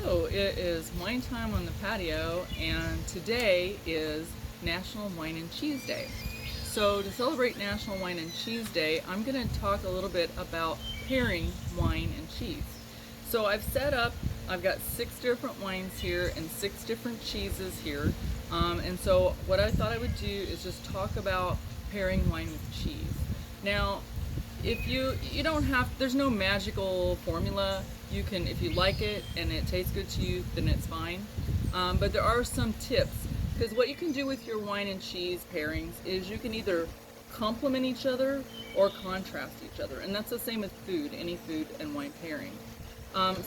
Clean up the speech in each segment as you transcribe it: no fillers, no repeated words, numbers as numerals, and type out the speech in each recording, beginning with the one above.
So it is wine time on the patio, and today is National Wine and Cheese Day. So to celebrate National Wine and Cheese Day, I'm going to talk a little bit about pairing wine and cheese. So I've got 6 different wines here and 6 different cheeses here. And so what I thought I would do is just talk about pairing wine with cheese. Now, if you don't have, there's no magical formula. You can, if you like it and it tastes good to you, then it's fine. But there are some tips, because what you can do with your wine and cheese pairings is you can either complement each other or contrast each other, and that's the same with food, any food and wine pairing.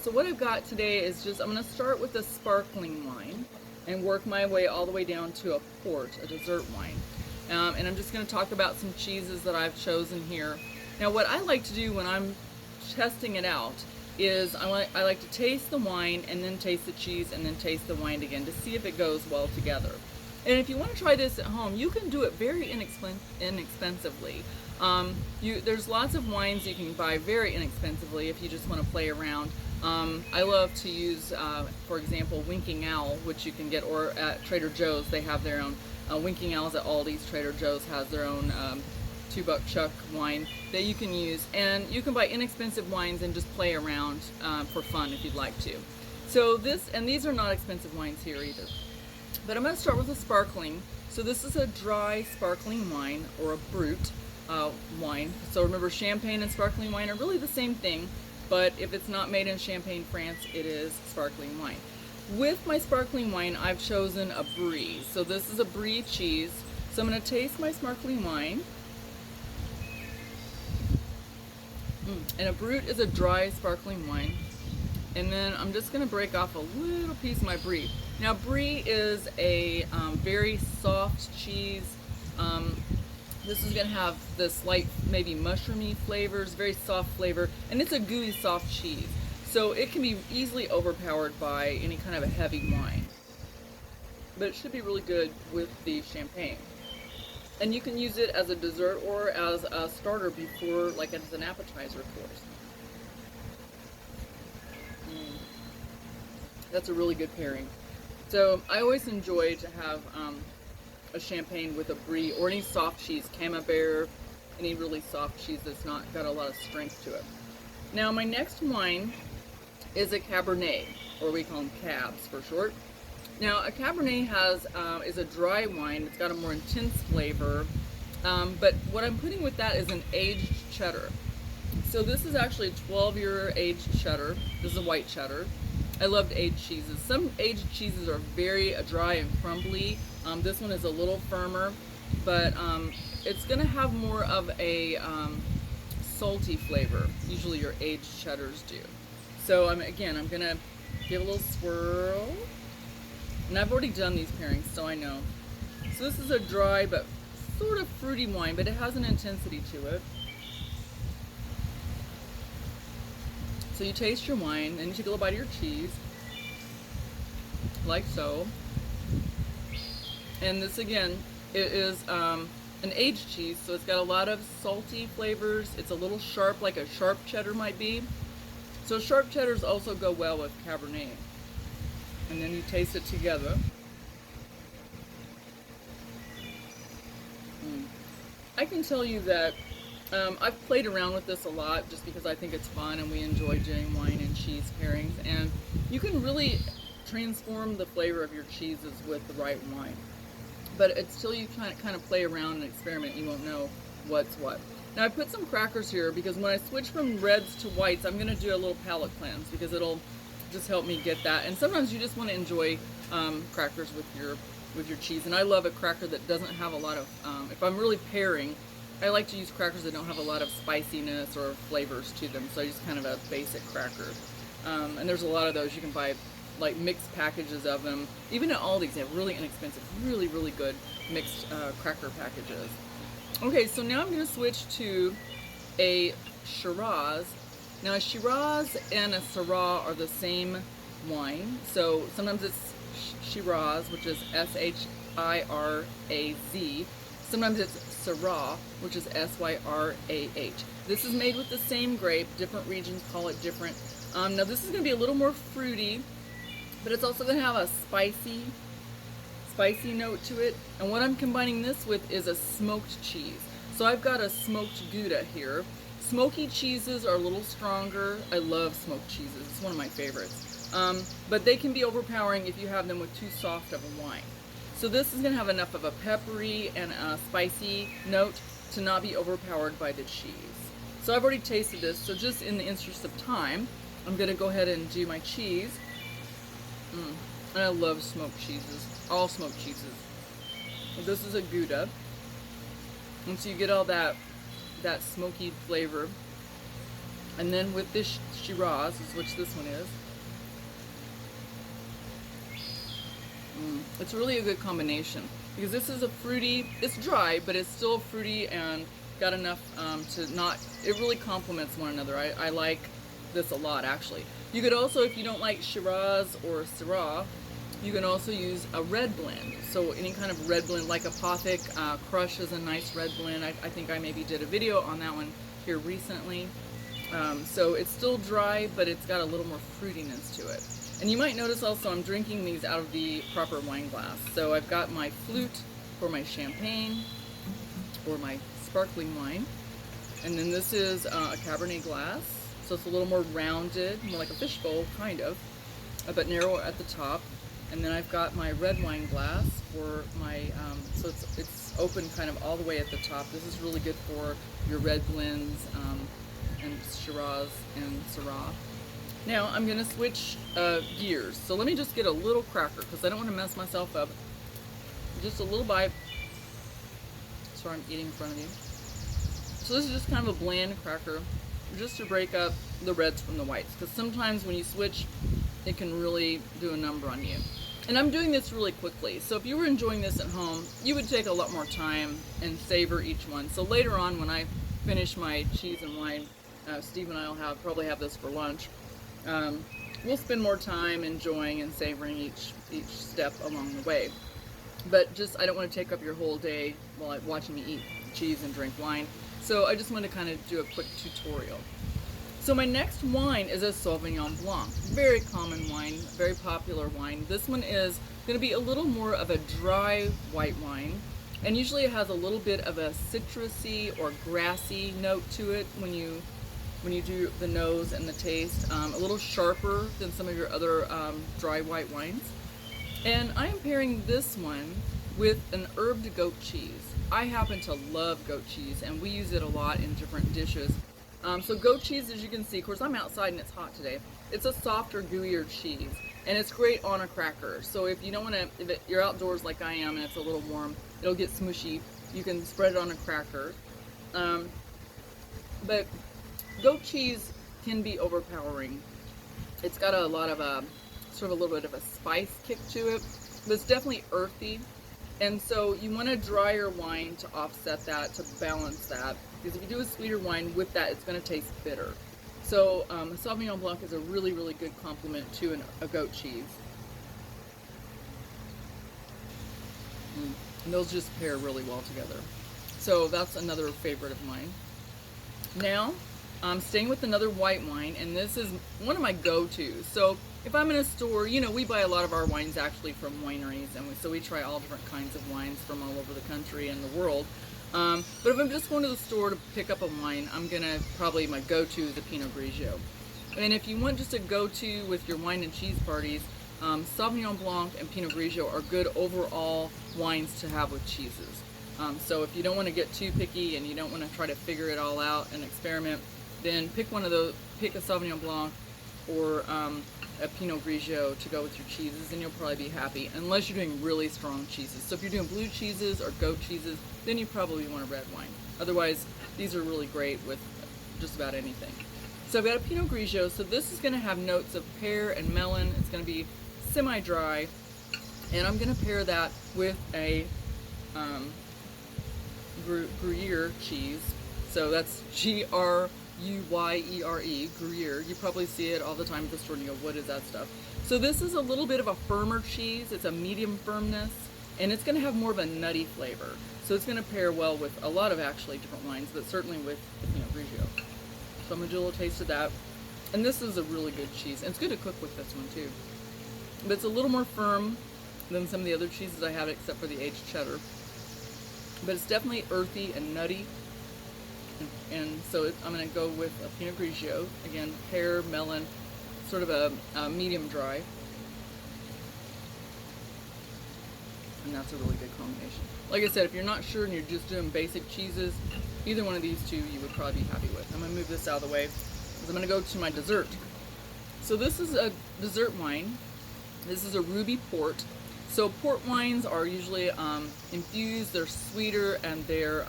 So what I've got today is I'm going to start with a sparkling wine and work my way all the way down to a port, a dessert wine. And I'm just going to talk about some cheeses that I've chosen here. Now, what I like to do when I'm testing it out is I like to taste the wine and then taste the cheese and then taste the wine again to see if it goes well together. And if you want to try this at home, you can do it very inexpensively. There's lots of wines you can buy very inexpensively if you just want to play around. I love to use, for example, Winking Owl, which you can get, or at Trader Joe's. They have their own. Winking Owl's at Aldi's. Trader Joe's has their own $2 chuck wine that you can use, and you can buy inexpensive wines and just play around for fun if you'd like to. So these are not expensive wines here either. But I'm going to start with a sparkling. So this is a dry sparkling wine, or a brut wine. So remember, champagne and sparkling wine are really the same thing, but if it's not made in Champagne, France, it is sparkling wine. With my sparkling wine, I've chosen a brie. So this is a brie cheese. So I'm going to taste my sparkling wine. And a brut is a dry sparkling wine. And then I'm just going to break off a little piece of my brie. Now, brie is a very soft cheese. This is going to have this light, maybe mushroomy flavors, very soft flavor, and it's a gooey, soft cheese. So it can be easily overpowered by any kind of a heavy wine. But it should be really good with the champagne. And you can use it as a dessert or as a starter before, like as an appetizer course. That's a really good pairing. So I always enjoy to have a champagne with a brie or any soft cheese, camembert, any really soft cheese that's not got a lot of strength to it. Now my next wine is a Cabernet, or we call them cabs for short. Now a Cabernet is a dry wine. It's got a more intense flavor, but what I'm putting with that is an aged cheddar. So this is actually a 12-year aged cheddar. This is a white cheddar. I loved aged cheeses. Some aged cheeses are very dry and crumbly. This one is a little firmer, but it's going to have more of a salty flavor. Usually your aged cheddars do. So I'm going to give a little swirl. And I've already done these pairings, so I know. So this is a dry but sort of fruity wine, but it has an intensity to it. So you taste your wine, then you take a little bite of your cheese, like so. And this again, it is an aged cheese, so it's got a lot of salty flavors. It's a little sharp, like a sharp cheddar might be. So sharp cheddars also go well with Cabernet. And then you taste it together. I can tell you that I've played around with this a lot just because I think it's fun and we enjoy doing wine and cheese pairings. And you can really transform the flavor of your cheeses with the right wine. But until you kind of play around and experiment, you won't know what's what. Now I put some crackers here because when I switch from reds to whites, I'm going to do a little palate cleanse because it'll just help me get that. And sometimes you just want to enjoy crackers with your cheese. And I love a cracker that doesn't have a lot of, if I'm really pairing, I like to use crackers that don't have a lot of spiciness or flavors to them. So I use kind of a basic cracker. And there's a lot of those. You can buy like mixed packages of them. Even at Aldi's, they have really inexpensive, really, really good mixed cracker packages. Okay, so now I'm going to switch to a Shiraz. Now a Shiraz and a Syrah are the same wine. So sometimes it's Shiraz, which is S-H-I-R-A-Z. Sometimes it's Syrah, which is S-Y-R-A-H. This is made with the same grape. Different regions call it different. Now this is going to be a little more fruity but it's also going to have a spicy note to it. And what I'm combining this with is a smoked cheese. So I've got a smoked Gouda here. Smoky cheeses are a little stronger. I love smoked cheeses. It's one of my favorites. But they can be overpowering if you have them with too soft of a wine. So this is going to have enough of a peppery and a spicy note to not be overpowered by the cheese. So I've already tasted this, so just in the interest of time, I'm going to go ahead and do my cheese. And I love smoked cheeses, all smoked cheeses. This is a Gouda. And so you get all that smoky flavor. And then with this Shiraz, which this one is, it's really a good combination because this is a fruity, it's dry, but it's still fruity and got enough to not, it really complements one another. I like this a lot, actually. You could also, if you don't like Shiraz or Syrah, you can also use a red blend. So any kind of red blend, like Apothic Crush is a nice red blend. I think I maybe did a video on that one here recently. So it's still dry, but it's got a little more fruitiness to it. And you might notice also I'm drinking these out of the proper wine glass. So I've got my flute for my champagne or my sparkling wine. And then this is a Cabernet glass. So it's a little more rounded, more like a fishbowl, kind of, but narrower at the top. And then I've got my red wine glass for my, so it's open kind of all the way at the top. This is really good for your red blends and Shiraz and Syrah. Now I'm going to switch gears. So let me just get a little cracker because I don't want to mess myself up. Just a little bite. Sorry, I'm eating in front of you. So this is just kind of a bland cracker just to break up the reds from the whites, because sometimes when you switch, it can really do a number on you. And I'm doing this really quickly, so if you were enjoying this at home, you would take a lot more time and savor each one. So later on, when I finish my cheese and wine, Steve and I will probably have this for lunch. We'll spend more time enjoying and savoring each step along the way. But just, I don't want to take up your whole day while watching me eat cheese and drink wine. So I just want to kind of do a quick tutorial. So my next wine is a Sauvignon Blanc. Very common wine, very popular wine. This one is going to be a little more of a dry white wine. And usually it has a little bit of a citrusy or grassy note to it when you do the nose and the taste. A little sharper than some of your other dry white wines. And I am pairing this one with an herbed goat cheese. I happen to love goat cheese, and we use it a lot in different dishes. So goat cheese, as you can see, of course I'm outside and it's hot today. It's a softer, gooier cheese, and it's great on a cracker. So if you don't want to, you're outdoors like I am and it's a little warm, it'll get smushy. You can spread it on a cracker. But goat cheese can be overpowering. It's got a lot of sort of a little bit of a spice kick to it, but it's definitely earthy. And so you want a drier wine to offset that, to balance that, because if you do a sweeter wine with that, it's going to taste bitter. So a Sauvignon Blanc is a really, really good complement to a goat cheese. And those just pair really well together. So that's another favorite of mine. Now, I'm staying with another white wine, and this is one of my go-tos. So if I'm in a store, you know, we buy a lot of our wines actually from wineries, and so we try all different kinds of wines from all over the country and the world. But if I'm just going to the store to pick up a wine, I'm gonna probably, my go-to is a Pinot Grigio. And if you want just a go-to with your wine and cheese parties, Sauvignon Blanc and Pinot Grigio are good overall wines to have with cheeses. So if you don't want to get too picky and you don't want to try to figure it all out and experiment, then pick one of those, pick a Sauvignon Blanc or a Pinot Grigio to go with your cheeses, and you'll probably be happy, unless you're doing really strong cheeses. So if you're doing blue cheeses or goat cheeses, then you probably want a red wine. Otherwise, these are really great with just about anything. So I've got a Pinot Grigio, so this is going to have notes of pear and melon. It's going to be semi-dry, and I'm going to pair that with a Gruyere cheese. So that's Gruyere, Gruyere. You probably see it all the time at the store and you go, what is that stuff? So this is a little bit of a firmer cheese. It's a medium firmness, and it's going to have more of a nutty flavor. So it's going to pair well with a lot of actually different wines, but certainly with the Pinot Grigio. So I'm going to do a little taste of that. And this is a really good cheese. And it's good to cook with this one too. but it's a little more firm than some of the other cheeses I have, except for the aged cheddar. But it's definitely earthy and nutty, and so I'm going to go with a Pinot Grigio. Again, pear, melon, sort of a medium dry. And that's a really good combination. Like I said, if you're not sure and you're just doing basic cheeses, either one of these two you would probably be happy with. I'm going to move this out of the way because I'm going to go to my dessert. So this is a dessert wine. This is a ruby port. So port wines are usually infused, they're sweeter, and they're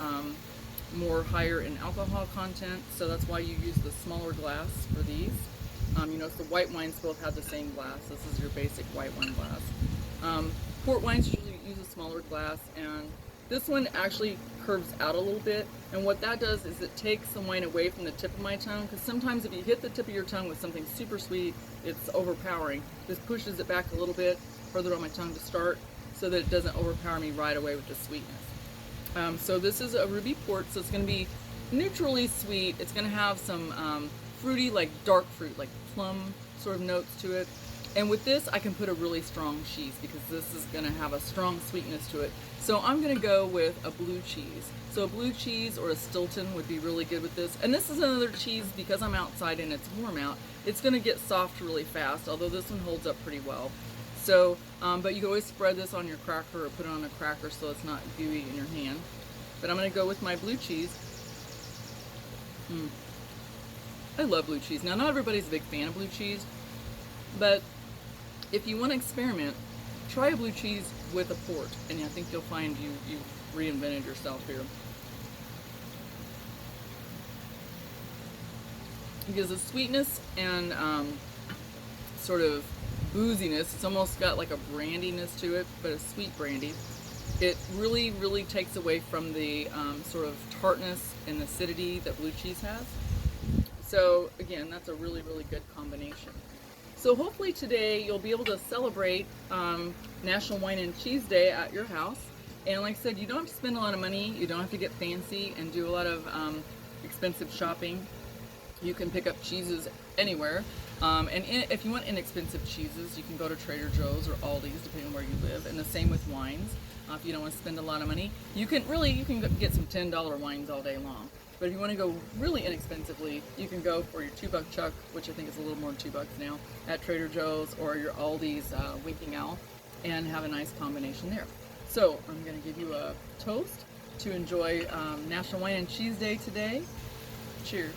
more higher in alcohol content. So that's why you use the smaller glass for these. You notice the white wines both have the same glass. This is your basic white wine glass. Port wines usually use a smaller glass, and this one actually curves out a little bit, and what that does is it takes the wine away from the tip of my tongue, because sometimes if you hit the tip of your tongue with something super sweet, it's overpowering. This pushes it back a little bit further on my tongue to start, so that it doesn't overpower me right away with the sweetness. So this is a ruby port, so it's going to be neutrally sweet. It's going to have some fruity, like dark fruit, like plum sort of notes to it. And with this, I can put a really strong cheese because this is going to have a strong sweetness to it. So I'm going to go with a blue cheese. So a blue cheese or a Stilton would be really good with this. And this is another cheese, because I'm outside and it's warm out, it's going to get soft really fast, although this one holds up pretty well. So, but you can always spread this on your cracker or put it on a cracker so it's not gooey in your hand. But I'm going to go with my blue cheese. I love blue cheese. Now, not everybody's a big fan of blue cheese, but if you want to experiment, try a blue cheese with a port, and I think you'll find you've reinvented yourself here. Because the sweetness and sort of booziness, it's almost got like a brandiness to it, but a sweet brandy. It really, really takes away from the sort of tartness and acidity that blue cheese has. So again, that's a really, really good combination. So hopefully today you'll be able to celebrate National Wine and Cheese Day at your house. And like I said, you don't have to spend a lot of money. You don't have to get fancy and do a lot of expensive shopping. You can pick up cheeses anywhere. If you want inexpensive cheeses, you can go to Trader Joe's or Aldi's, depending on where you live. And the same with wines. If you don't want to spend a lot of money, you can get some $10 wines all day long. But if you want to go really inexpensively, you can go for your $2 chuck, which I think is a little more than $2 now, at Trader Joe's, or your Aldi's Winking Owl, and have a nice combination there. So I'm going to give you a toast to enjoy National Wine and Cheese Day today. Cheers.